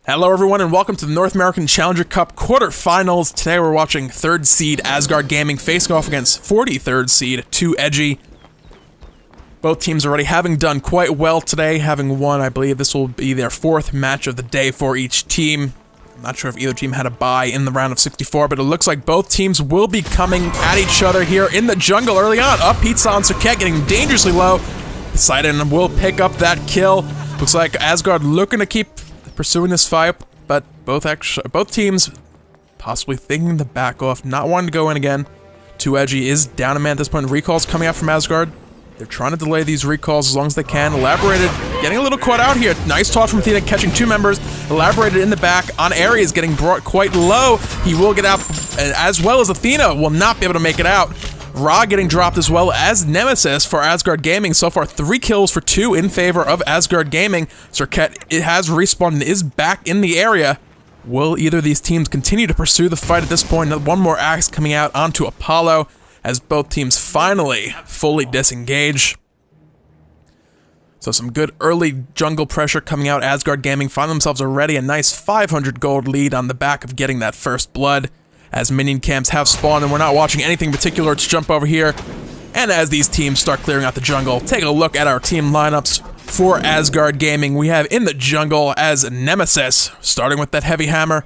Hello everyone and welcome to the North American Challenger Cup quarterfinals. Today we're watching 3rd seed Asgard Gaming facing off against 43rd seed 2 Edgy. Both teams already having done quite well today, having won. I believe this will be their 4th match of the day for each team. I'm not sure if either team had a bye in the round of 64, but it looks like both teams will be coming at each other here in the jungle early on. Up Pizza on Cirquet getting dangerously low. Poseidon will pick up that kill. Looks like Asgard looking to keep pursuing this fight, but both teams possibly thinking to back off, not wanting to go in again. 2 Edgy is down a man at this point. Recalls coming out from Asgard. They're trying to delay these recalls as long as they can. Elaborated, getting a little caught out here. Nice toss from Athena, catching 2 members. Elaborated in the back on Ares, getting brought quite low. He will get out, as well as Athena will not be able to make it out. Ra getting dropped as well as Nemesis for Asgard Gaming. So far, 3 kills for 2 in favor of Asgard Gaming. Cirquet has respawned and is back in the area. Will either of these teams continue to pursue the fight at this point? One more axe coming out onto Apollo as both teams finally fully disengage. So some good early jungle pressure coming out. Asgard Gaming find themselves already a nice 500 gold lead on the back of getting that first blood. As minion camps have spawned and we're not watching anything particular, let's jump over here. And as these teams start clearing out the jungle, take a look at our team lineups for Asgard Gaming. We have in the jungle as Nemesis, starting with that heavy hammer.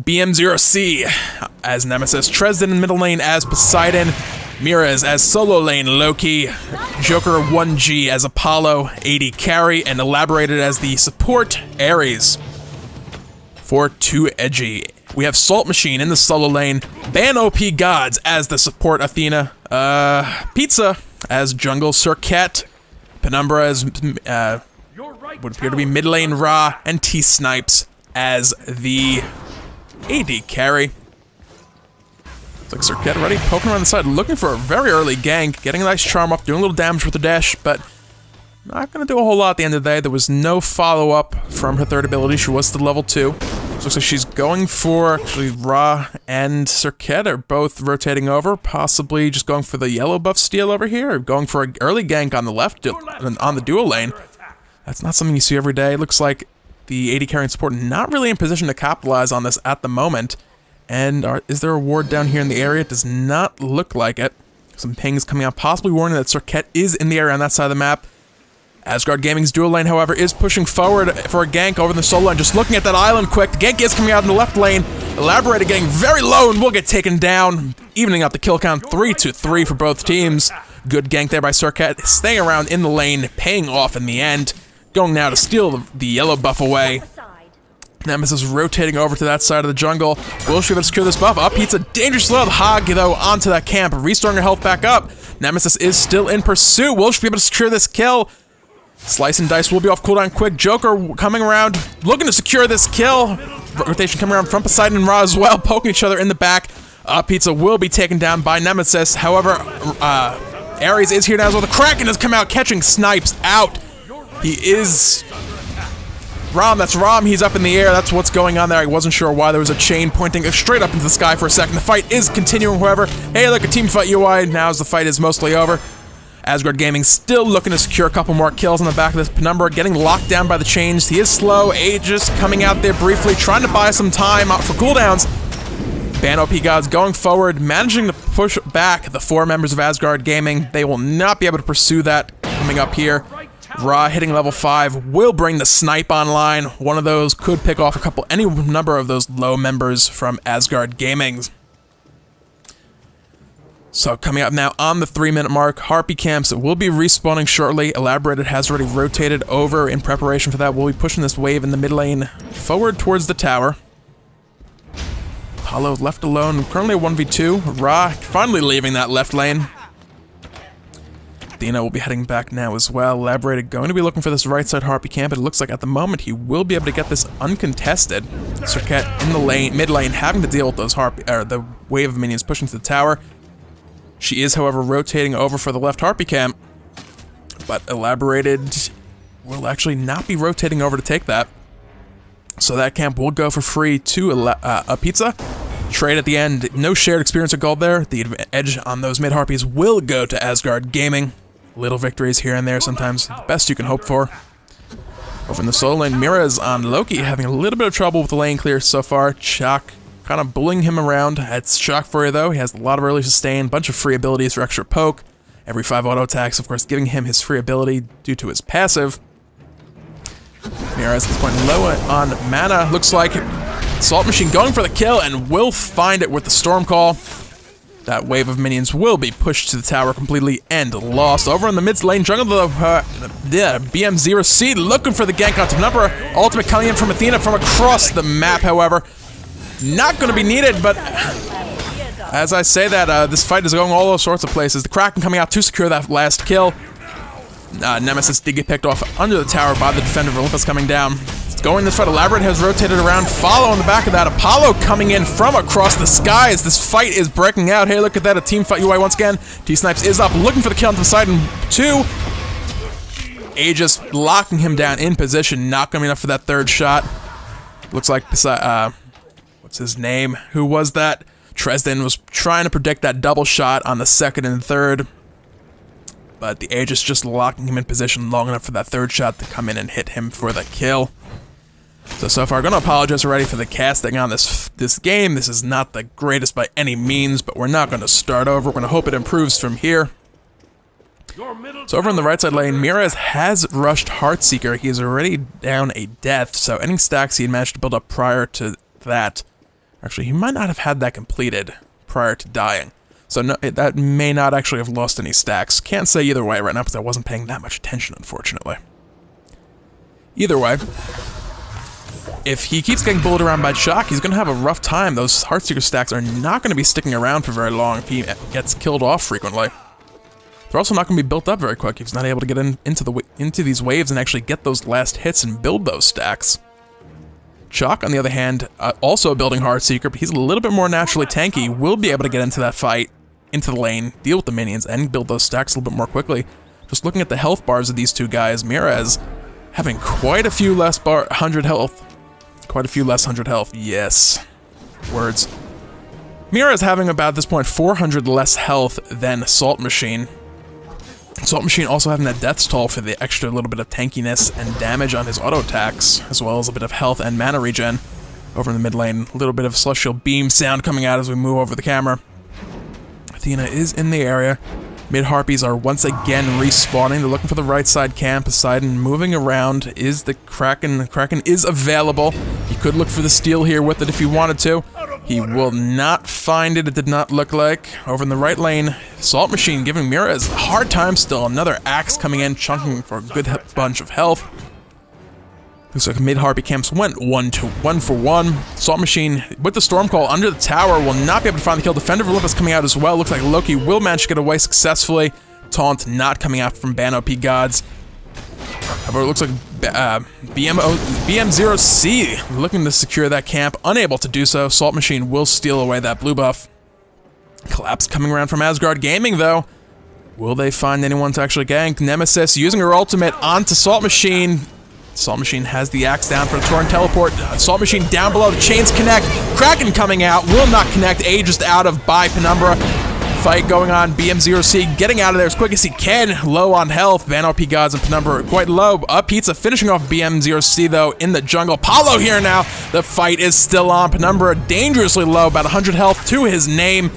BM0C as Nemesis, Tresden in middle lane as Poseidon, Hi-Rez as solo lane Loki, Joker 1G as Apollo, AD carry, and Elaborated as the support Ares. For 2 Edgy, we have Salt Machine in the solo lane, Ban OP Gods as the support Athena, Pizza as jungle Cirquet, Penumbra as would appear to be mid lane Ra, and T-Snipes as the AD carry. Looks like Cirquet already poking around the side, looking for a very early gank, getting a nice charm up, doing a little damage with the dash, but not going to do a whole lot at the end of the day. There was no follow-up from her 3rd ability. She was still level 2. So looks like she's going for, actually, Ra and Cirquet are both rotating over, possibly just going for the yellow buff steal over here, or going for an early gank on the left, on the dual lane. That's not something you see every day. Looks like the AD carrying support not really in position to capitalize on this at the moment. And is there a ward down here in the area? It does not look like it. Some pings coming out, possibly warning that Cirquet is in the area on that side of the map. Asgard Gaming's dual lane, however, is pushing forward for a gank over the solo lane. Just looking at that island quick. The gank is coming out in the left lane. Elaborated getting very low and will get taken down. Evening up the kill count 3-3 for both teams. Good gank there by Cirquet. Staying around in the lane, paying off in the end. Going now to steal the yellow buff away. Nemesis rotating over to that side of the jungle. Will she be able to secure this buff? Up Pizza, dangerous low. Hog, though, onto that camp. Restoring her health back up. Nemesis is still in pursuit. Will she be able to secure this kill? Slice and Dice will be off cooldown quick. Joker coming around, looking to secure this kill. Rotation coming around from Poseidon and Ra as well, poking each other in the back. Pizza will be taken down by Nemesis. However, Ares is here now as well. The Kraken has come out, catching Snipes out. He is... Rom, that's Rom. He's up in the air. That's what's going on there. I wasn't sure why there was a chain pointing straight up into the sky for a second. The fight is continuing, however. Hey, look, a team fight UI. Now as the fight is mostly over. Asgard Gaming still looking to secure a couple more kills on the back of this Penumbra, getting locked down by the chains. He is slow. Aegis coming out there briefly, trying to buy some time out for cooldowns. Ban OP Gods going forward, managing to push back the 4 members of Asgard Gaming. They will not be able to pursue that coming up here. Ra hitting level 5 will bring the snipe online. One of those could pick off any number of those low members from Asgard Gaming. So coming up now on the 3-minute mark, Harpy camps will be respawning shortly. Elaborated has already rotated over in preparation for that. We'll be pushing this wave in the mid lane forward towards the tower. Apollo left alone, currently a 1v2. Ra finally leaving that left lane. Athena will be heading back now as well. Elaborated going to be looking for this right side Harpy camp, but it looks like at the moment he will be able to get this uncontested. Cirquet in the lane, mid lane, having to deal with those the wave of minions pushing to the tower. She is, however, rotating over for the left Harpy camp, but Elaborated will actually not be rotating over to take that. So that camp will go for free to a Pizza. Trade at the end, no shared experience or gold there. The edge on those mid Harpies will go to Asgard Gaming. Little victories here and there, sometimes the best you can hope for. Over in the solo lane, Hi-Rez on Loki, having a little bit of trouble with the lane clear so far. Shock kind of bullying him around. It's Shock for you though. He has a lot of early sustain, bunch of free abilities for extra poke. Every 5 auto attacks, of course, giving him his free ability due to his passive. Hi-Rez at this point low on mana. Looks like Salt Machine going for the kill and will find it with the Storm Call. That wave of minions will be pushed to the tower completely and lost. Over in the mid lane jungle, BM0C looking for the gank onto Penumbra. Ultimate coming in from Athena from across the map, however. Not going to be needed, but as I say that, this fight is going all sorts of places. The Kraken coming out to secure that last kill. Nemesis did get picked off under the tower by the defender of Olympus coming down. Going this fight, Elaborate has rotated around, follow on the back of that, Apollo coming in from across the skies. This fight is breaking out. Hey, look at that, a team fight UI once again. T-Snipes is up, looking for the kill on Poseidon 2. Aegis locking him down in position, not going to be enough for that third shot. Looks like, what's his name? Who was that? Tresden was trying to predict that double shot on the second and third. But the Aegis just locking him in position long enough for that third shot to come in and hit him for the kill. So far, I'm going to apologize already for the casting on this game. This is not the greatest by any means, but we're not going to start over. We're going to hope it improves from here. So over on the right side lane, Hi-Rez has rushed Heartseeker. He is already down a death, so any stacks he had managed to build up prior to that... Actually, he might not have had that completed prior to dying. So no, that may not actually have lost any stacks. Can't say either way right now because I wasn't paying that much attention, unfortunately. Either way... If he keeps getting bullied around by Shock, he's going to have a rough time. Those Heartseeker stacks are not going to be sticking around for very long if he gets killed off frequently. They're also not going to be built up very quick if he's not able to get into these waves and actually get those last hits and build those stacks. Shock, on the other hand, also building Heartseeker, but he's a little bit more naturally tanky, will be able to get into that fight, into the lane, deal with the minions, and build those stacks a little bit more quickly. Just looking at the health bars of these two guys, Hi-Rez having quite a few less 100 health. Quite a few less 100 health, yes. Words. Hi-Rez having about, at this point, 400 less health than Salt Machine. Salt Machine also having that Death's Toll for the extra little bit of tankiness and damage on his auto attacks, as well as a bit of health and mana regen. Over in the mid lane, a little bit of Celestial Beam sound coming out as we move over the camera. Athena is in the area. Mid-Harpies are once again respawning. They're looking for the right side camp. Poseidon moving around. Is the Kraken? The Kraken is available. He could look for the steal here with it if he wanted to. He will not find it, it did not look like. Over in the right lane, Salt Machine giving Hi-Rez a hard time still. Another axe coming in, chunking for a good bunch of health. Looks like mid-Harpy camps went 1 for 1. Salt Machine with the Storm Call under the tower will not be able to find the kill. Defender of Olympus coming out as well. Looks like Loki will manage to get away successfully. Taunt not coming out from Ban OP Gods. However, it looks like BM0C looking to secure that camp. Unable to do so. Salt Machine will steal away that blue buff. Collapse coming around from Asgard Gaming, though. Will they find anyone to actually gank? Nemesis using her ultimate onto Salt Machine. Salt Machine has the axe down for the Torrent Teleport. Salt Machine down below, the chains connect. Kraken coming out, will not connect. Aegis out of by Penumbra. Fight going on, BM0C getting out of there as quick as he can. Low on health, Ban OP Gods and Penumbra are quite low. Pizza finishing off BM0C though in the jungle. Apollo here now, the fight is still on. Penumbra dangerously low, about 100 health to his name.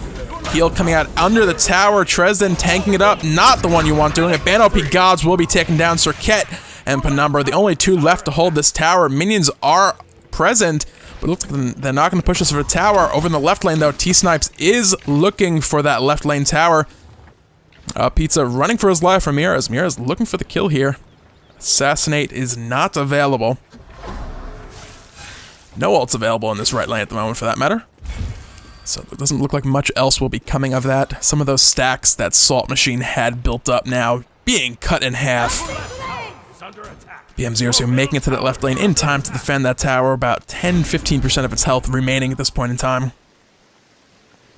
Heal coming out under the tower, Tresden tanking it up, not the one you want doing it. Ban OP Gods will be taking down Cirquet and Penumbra, the only two left to hold this tower. Minions are present, but it looks like they're not going to push this for the tower. Over in the left lane, though, T-Snipes is looking for that left lane tower. Pizza running for his life from Hi-Rez. Hi-Rez looking for the kill here. Assassinate is not available. No ult's available in this right lane at the moment, for that matter. So it doesn't look like much else will be coming of that. Some of those stacks that Salt Machine had built up now being cut in half. BM0C making it to that left lane in time to defend that tower, about 10-15% of its health remaining at this point in time.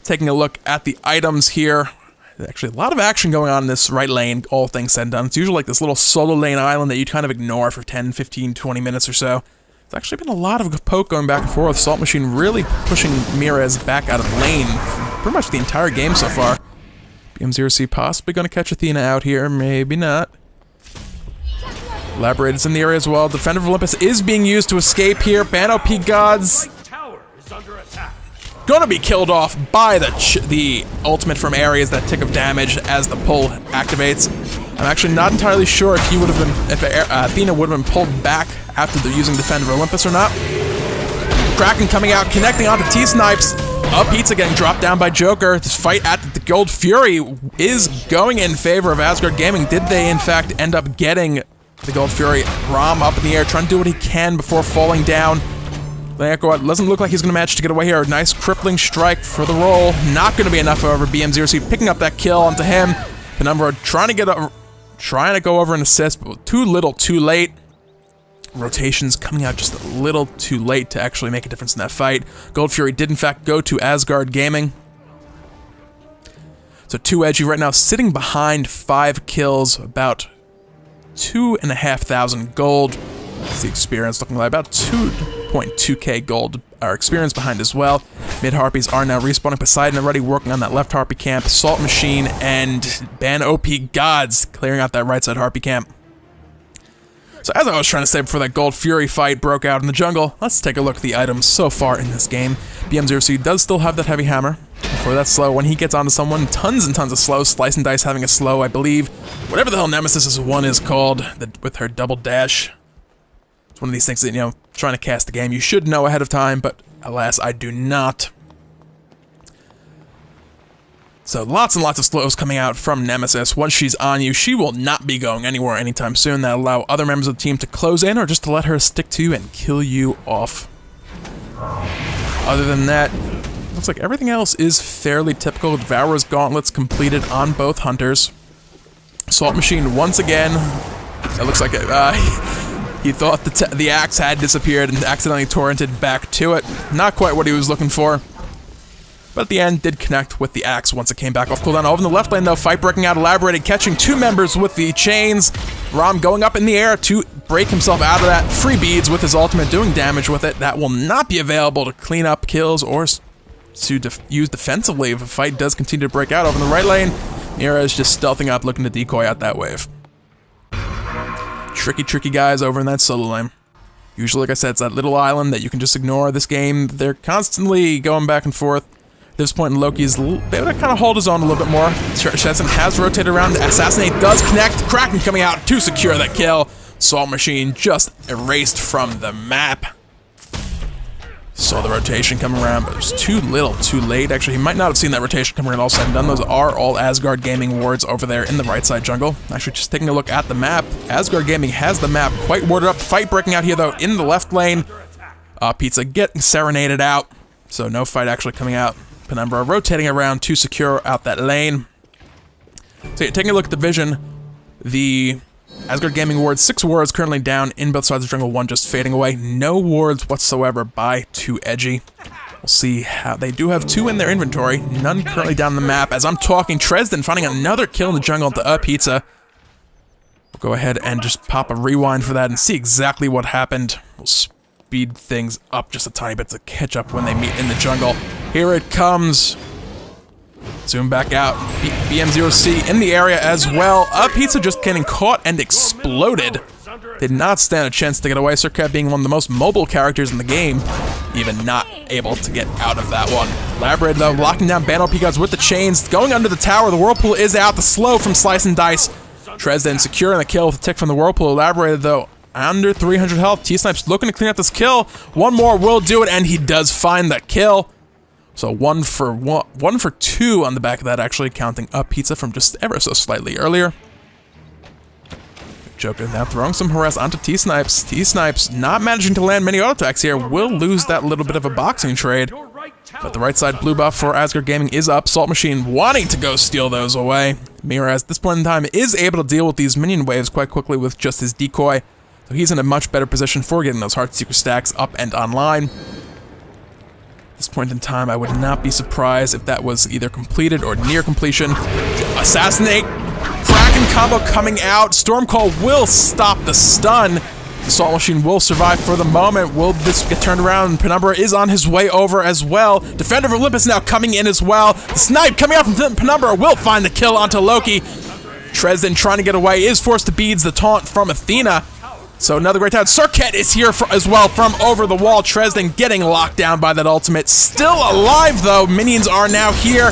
Taking a look at the items here. There's actually a lot of action going on in this right lane, all things said and done. It's usually like this little solo lane island that you kind of ignore for 10, 15, 20 minutes or so. There's actually been a lot of poke going back and forth. Salt Machine really pushing Hi-Rez back out of lane for pretty much the entire game so far. BM0C possibly going to catch Athena out here, maybe not. Elaborated's in the area as well. Defender of Olympus is being used to escape here. Ban OP Gods gonna be killed off by the ultimate from Ares, that tick of damage as the pull activates. I'm actually not entirely sure if he would have been, if Athena would have been pulled back after using Defender of Olympus or not. Kraken coming out, connecting onto T-Snipes. Pizza getting dropped down by Joker. This fight at the Gold Fury is going in favor of Asgard Gaming. Did they, in fact, end up getting the Gold Fury? Rom up in the air, trying to do what he can before falling down. Doesn't look like he's going to manage to get away here. Nice crippling strike for the roll. Not going to be enough, however. BM0C picking up that kill onto him. Penumbra trying to go over an assist, but too little, too late. Rotations coming out just a little too late to actually make a difference in that fight. Gold Fury did in fact go to Asgard Gaming. So 2 Edgy right now sitting behind 5 kills, about 2,500 gold. That's the experience looking like about 2.2k gold. Our experience behind as well. Mid Harpies are now respawning. Poseidon already working on that left Harpy camp. Salt Machine and Ban OP Gods clearing out that right side Harpy camp. So as I was trying to say before that Gold Fury fight broke out in the jungle, let's take a look at the items so far in this game. BM0C does still have that heavy hammer. For that slow, when he gets onto someone, tons and tons of slow. Slice and Dice having a slow, I believe. Whatever the hell Nemesis' one is called, with her double dash. It's one of these things that, you know, trying to cast the game, you should know ahead of time, but alas, I do not. So lots and lots of slows coming out from Nemesis. Once she's on you, she will not be going anywhere anytime soon. That'll allow other members of the team to close in or just to let her stick to you and kill you off. Other than that, looks like everything else is fairly typical. Devourer's Gauntlets completed on both hunters. Salt Machine once again. It looks like he thought the axe had disappeared and accidentally torrented back to it. Not quite what he was looking for. But at the end, did connect with the axe once it came back off cooldown. Over in the left lane, though, fight breaking out, Elaborated, catching 2 members with the chains. Rom going up in the air to break himself out of that. Free beads with his ultimate, doing damage with it. That will not be available to clean up kills or to use defensively if a fight does continue to break out. Over in the right lane, Mira is just stealthing up, looking to decoy out that wave. Tricky guys over in that solo lane. Usually, like I said, it's that little island that you can just ignore. This game, they're constantly going back and forth. At this point in Loki's able to kind of hold his own a little bit more. Shedson has rotated around. Assassinate does connect. Kraken coming out to secure that kill. Salt Machine just erased from the map. Saw the rotation coming around, but it was too little, too late. Actually, he might not have seen that rotation coming around all said and done. Those are all Asgard Gaming wards over there in the right side jungle. Actually, just taking a look at the map, Asgard Gaming has the map quite warded up. Fight breaking out here, though, in the left lane. Pizza getting serenaded out, so no fight actually coming out. Penumbra rotating around to secure out that lane. So taking a look at the vision, the Asgard Gaming ward, 6 wards currently down in both sides of the jungle, 1 just fading away. No wards whatsoever by 2 Edgy. We'll see how they do have 2 in their inventory, none currently down the map. As I'm talking, Tresden finding another kill in the jungle to Pizza. We'll go ahead and just pop a rewind for that and see exactly what happened. We'll speed things up just a tiny bit to catch up when they meet in the jungle. Here it comes. Zoom back out. BM0C in the area as well. Pizza just getting caught and exploded. Did not stand a chance to get away. Surcat being one of the most mobile characters in the game, even not able to get out of that one. Elaborated, though, locking down Ban OP Gods with the chains. Going under the tower. The Whirlpool is out. The slow from Slice and Dice. Tresden securing the kill with a tick from the Whirlpool. Elaborated, though, under 300 health. T-Snipes looking to clean up this kill. One more will do it, and he does find that kill. So one for 2 on the back of that, actually, counting up Pizza from just ever so slightly earlier. Joker now throwing some harass onto T-Snipes. T-Snipes not managing to land many auto attacks here. Will lose that little bit of a boxing trade. But the right side blue buff for Asgard Gaming is up. Salt Machine wanting to go steal those away. Mira, at this point in time, is able to deal with these minion waves quite quickly with just his decoy. So he's in a much better position for getting those Heartseeker stacks up and online. At this point in time, I would not be surprised if that was either completed or near completion. Assassinate! Kraken combo coming out. Stormcall will stop the stun. The Salt Machine will survive for the moment. Will this get turned around? Penumbra is on his way over as well. Defender of Olympus now coming in as well. The snipe coming out from Penumbra will find the kill onto Loki. Tresden trying to get away is forced to beads the taunt from Athena. So another great time. Circuit is here as well from over the wall. Tresden getting locked down by that ultimate. Still alive though. Minions are now here,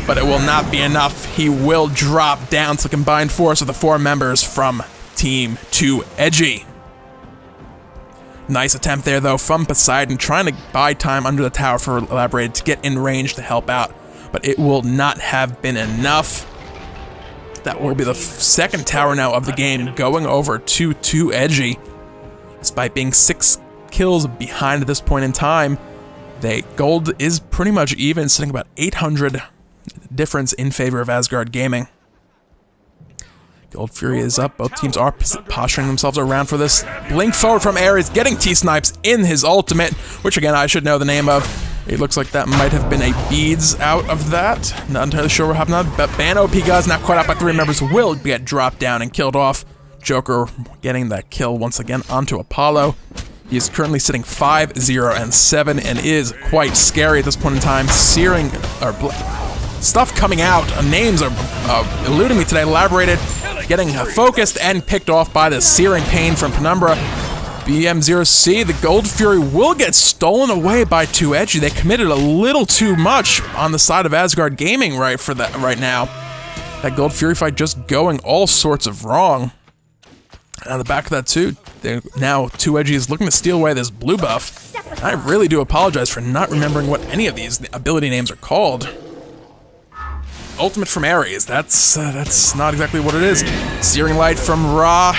but it will not be enough. He will drop down to the combined force of the 4 members from Team 2 Edgy. Nice attempt there though from Poseidon, trying to buy time under the tower for Elaborated to get in range to help out, but it will not have been enough. That will be the second tower now of the game going over to 2 Edgy. Despite being 6 kills behind at this point in time, gold is pretty much even, sitting about 800 difference in favor of Asgard Gaming. Gold Fury is up. Both teams are posturing themselves around for this. Blink forward from Ares, getting T-Snipes in his ultimate, which again I should know the name of. It looks like that might have been a beads out of that. Not entirely sure what happened, but Ban OP guys now caught out by 3 members will get dropped down and killed off. Joker getting that kill once again onto Apollo. He is currently sitting 5, 0, and 7 and is quite scary at this point in time. Searing, or stuff coming out. Names are eluding me today. Elaborated, getting focused and picked off by the Searing Pain from Penumbra. BM0C, the Gold Fury will get stolen away by 2 Edgy. They committed a little too much on the side of Asgard Gaming right now. That Gold Fury fight just going all sorts of wrong. And on the back of that too, now 2 Edgy is looking to steal away this blue buff. I really do apologize for not remembering what any of these ability names are called. Ultimate from Ares, that's not exactly what it is. Searing Light from Ra,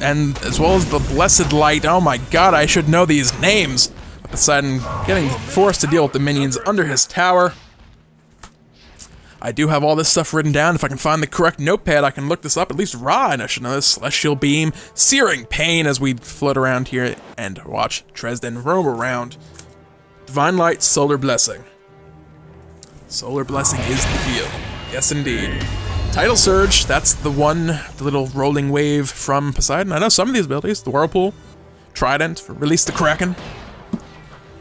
and as well as the Blessed Light. Oh my god, I should know these names. Poseidon getting forced to deal with the minions under his tower. I do have all this stuff written down. If I can find the correct notepad, I can look this up. At least Ra, and I should know this. Celestial Beam, Searing Pain as we float around here and watch Tresden roam around. Divine Light, Solar Blessing. Solar Blessing is the heal. Yes, indeed. Tidal Surge, that's the one, the little rolling wave from Poseidon. I know some of these abilities. The Whirlpool, Trident, Release the Kraken.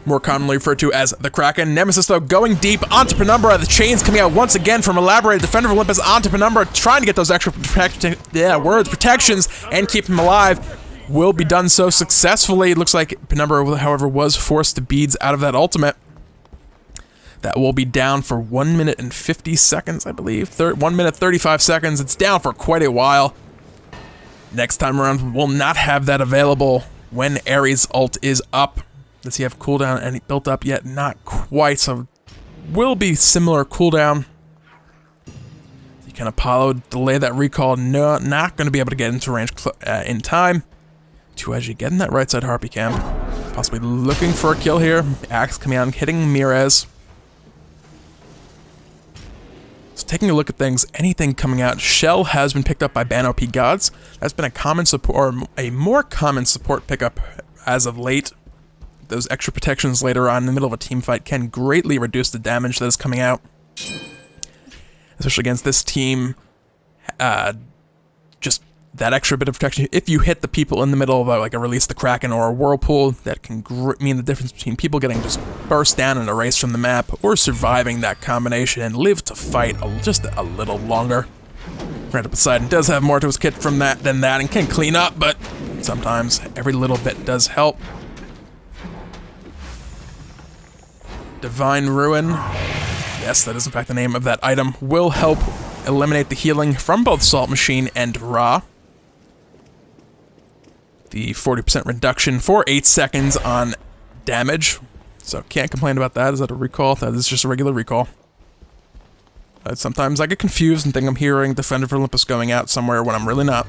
More commonly referred to as the Kraken. Nemesis, though, going deep onto Penumbra. The chains coming out once again from Elaborated. Defender of Olympus onto Penumbra, trying to get those extra protections and keep him alive. Will be done so successfully. It looks like Penumbra, however, was forced to beads out of that ultimate. That will be down for 1 minute and 50 seconds, I believe. 1 minute 35 seconds. It's down for quite a while. Next time around, we'll not have that available when Ares' ult is up. Does he have cooldown and built up yet? Not quite, so will be similar cooldown. Can Apollo delay that recall? No, not going to be able to get into range in time. 2 Edgy getting that right side Harpy camp. Possibly looking for a kill here. Axe coming out and hitting Hi-Rez. So taking a look at things, anything coming out, Shell has been picked up by Ban OP Gods. That's been a common support, or a more common support pickup as of late. Those extra protections later on in the middle of a team fight can greatly reduce the damage that is coming out. Especially against this team, just that extra bit of protection. If you hit the people in the middle of like a Release the Kraken or a Whirlpool, that can mean the difference between people getting just burst down and erased from the map, or surviving that combination and live to fight just a little longer. Granted, Poseidon does have more to his kit than that and can clean up, but sometimes every little bit does help. Divine Ruin, yes, that is in fact the name of that item, will help eliminate the healing from both Salt Machine and Ra. The 40% reduction for 8 seconds on damage, so can't complain about that. Is that a recall? That is just a regular recall. Sometimes I get confused and think I'm hearing Defender of Olympus going out somewhere when I'm really not.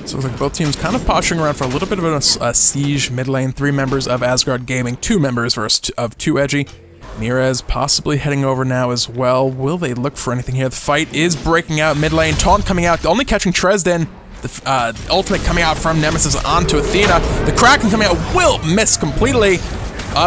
So it looks like both teams kind of posturing around for a little bit of a siege mid lane. 3 members of Asgard Gaming, 2 members of 2 Edgy. Hi-Rez possibly heading over now as well. Will they look for anything here? The fight is breaking out mid lane. Taunt coming out, only catching Tresden. The ultimate coming out from Nemesis onto Athena. The Kraken coming out will miss completely.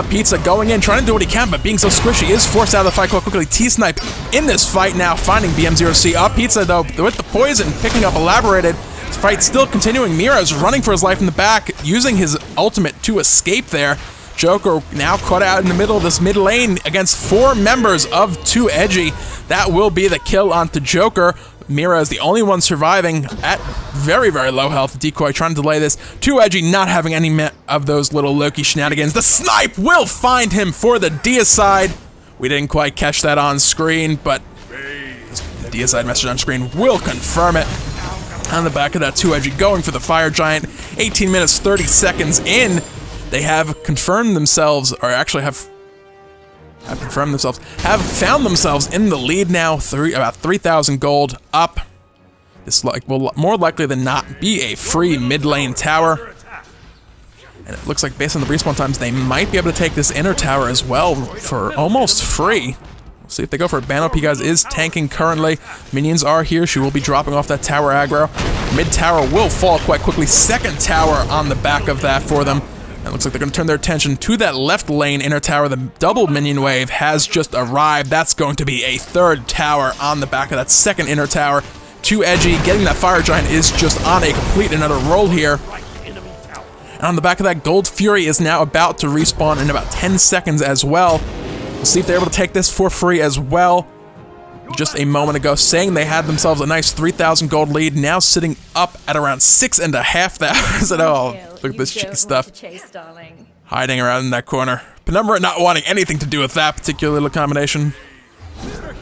Pizza going in, trying to do what he can, but being so squishy is forced out of the fight quite quickly. T-Snipe in this fight now, finding BM0C. Pizza, though, with the poison, picking up Elaborated. This fight still continuing. Mira's running for his life in the back, using his ultimate to escape there. Joker now caught out in the middle of this mid lane against 4 members of 2 Edgy. That will be the kill onto Joker. Mira is the only one surviving at very, very low health. Decoy trying to delay this. Too Edgy not having any of those little Loki shenanigans. The snipe will find him for the deicide. We didn't quite catch that on screen, but the deicide message on screen will confirm it. On the back of that, Too Edgy going for the Fire Giant. 18 minutes, 30 seconds in. They have confirmed themselves, or actually have found themselves in the lead now, about 3,000 gold up. This will more likely than not be a free mid lane tower. And it looks like based on the respawn times, they might be able to take this inner tower as well for almost free. We'll see if they go for it. Bano Pigaz is tanking currently. Minions are here. She will be dropping off that tower aggro. Mid tower will fall quite quickly. Second tower on the back of that for them. It looks like they're going to turn their attention to that left lane inner tower. The double minion wave has just arrived. That's going to be a third tower on the back of that second inner tower. Too Edgy, getting that Fire Giant is just on a complete another roll here. And on the back of that, Gold Fury is now about to respawn in about 10 seconds as well. We'll see if they're able to take this for free as well. Just a moment ago, saying they had themselves a nice 3,000 gold lead, now sitting up at around 6,500. Oh, look at this cheeky stuff. Hiding around in that corner. Penumbra not wanting anything to do with that particular little combination.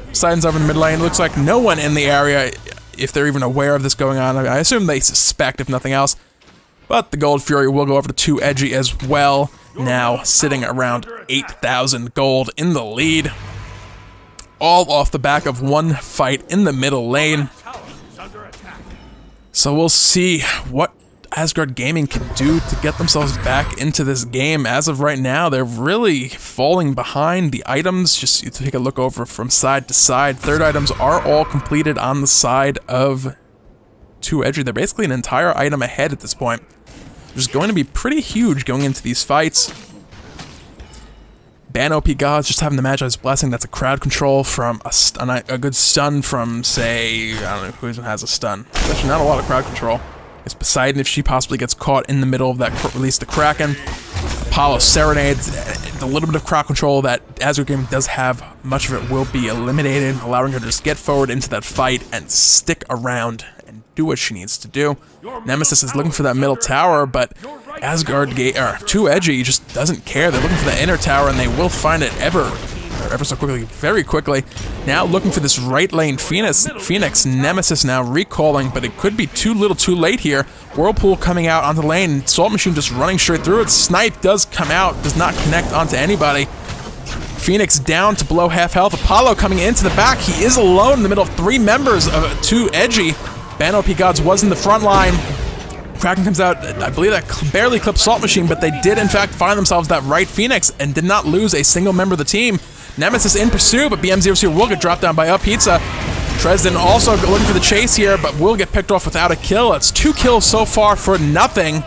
Poseidon's over in the mid lane. Looks like no one in the area, if they're even aware of this going on. I assume they suspect, if nothing else. But the Gold Fury will go over to Too Edgy as well. Now sitting around 8,000 gold in the lead. All off the back of one fight in the middle lane. So we'll see what Asgard Gaming can do to get themselves back into this game. As of right now, they're really falling behind the items. Just to take a look over from side to side. Third items are all completed on the side of Too Edgy. They're basically an entire item ahead at this point. Which is going to be pretty huge going into these fights. Ban OP Gods just having the Magi's Blessing. That's a crowd control from a good stun from, say, I don't know who has a stun. There's actually not a lot of crowd control. It's Poseidon if she possibly gets caught in the middle of that release the Kraken. Apollo Serenades, the little bit of crowd control that Asgard Gaming does have, much of it will be eliminated, allowing her to just get forward into that fight and stick around and do what she needs to do. Nemesis is looking for that middle tower, but Too Edgy just doesn't care. They're looking for the inner tower, and they will find it ever so quickly, very quickly. Now looking for this right lane Phoenix. Nemesis now recalling, but it could be too little too late here. Whirlpool coming out onto the lane. Salt Machine just running straight through it. Snipe does come out, does not connect onto anybody. Phoenix down to below half health. Apollo coming into the back. He is alone in the middle of three members of Too Edgy. Ban OP Gods was in the front line. Kraken comes out, I believe that barely clipped Salt Machine, but they did in fact find themselves that right Phoenix and did not lose a single member of the team. Nemesis in pursuit, but BM00 will get dropped down by Up Pizza. Dresden also looking for the chase here, but will get picked off without a kill. It's 2 kills so far for nothing.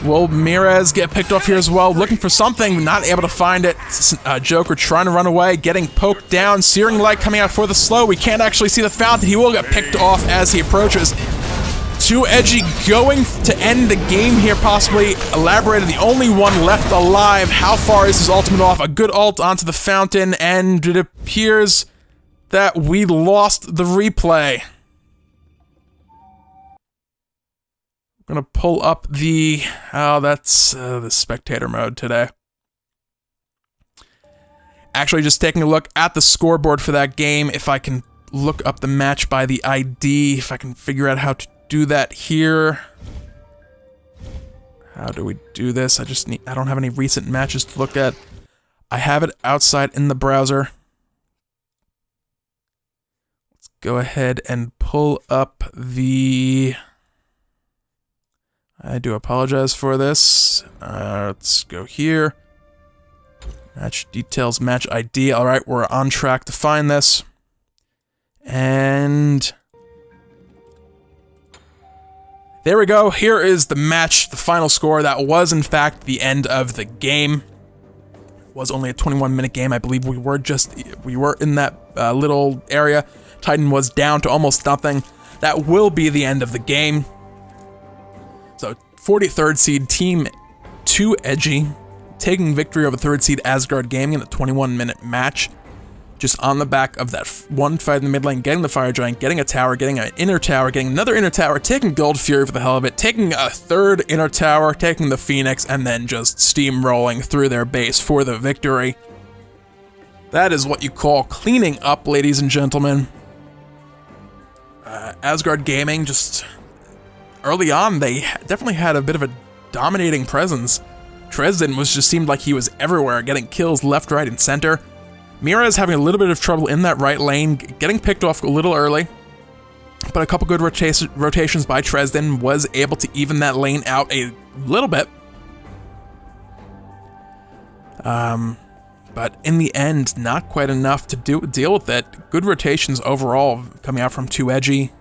Will Mirez get picked off here as well? Looking for something, not able to find it. Joker trying to run away, getting poked down. Searing Light coming out for the slow. We can't actually see the fountain. He will get picked off as he approaches. Too Edgy going to end the game here, possibly. Elaborator, the only one left alive. How far is his ultimate off? A good ult onto the fountain, and it appears that we lost the replay. I'm gonna pull up the... Oh, that's the spectator mode today. Actually, just taking a look at the scoreboard for that game, if I can look up the match by the ID, if I can figure out how to do that here. How do we do this? I don't have any recent matches to look at. I have it outside in the browser. Let's go ahead and pull up the... I do apologize for this. Let's go here. Match details, match ID. Alright, we're on track to find this. And... there we go. Here is the match, the final score. That was, in fact, the end of the game. It was only a 21-minute game. I believe we were in that little area. Titan was down to almost nothing. That will be the end of the game. So, 43rd seed Team Too Edgy taking victory over 3rd seed Asgard Gaming in a 21-minute match. just on the back of that one fight in the mid lane, getting the Fire Giant, getting a tower, getting an inner tower, getting another inner tower, taking Gold Fury for the hell of it, taking a third inner tower, taking the Phoenix, and then just steamrolling through their base for the victory. That is what you call cleaning up, ladies and gentlemen. Asgard Gaming, just early on, they definitely had a bit of a dominating presence. Dresden just seemed like he was everywhere, getting kills left, right, and center. Hi-Rez having a little bit of trouble in that right lane, getting picked off a little early, but a couple good rotations by Dresden was able to even that lane out a little bit. But in the end, not quite enough to deal with it. Good rotations overall coming out from 2 Edgy.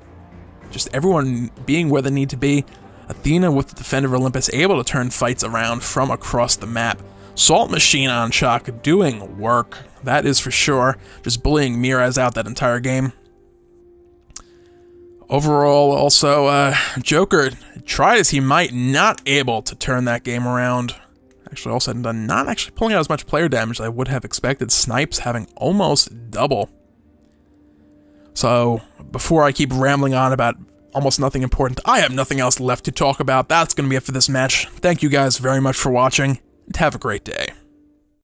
Just everyone being where they need to be. Athena with the Defender of Olympus able to turn fights around from across the map. Salt Machine on Shock doing work, that is for sure. Just bullying Hi-Rez out that entire game. Overall, also, Joker, tried as he might, not able to turn that game around. Actually, all said and done, not actually pulling out as much player damage as I would have expected. Snipes having almost double. So, before I keep rambling on about almost nothing important, I have nothing else left to talk about. That's going to be it for this match. Thank you guys very much for watching, and have a great day.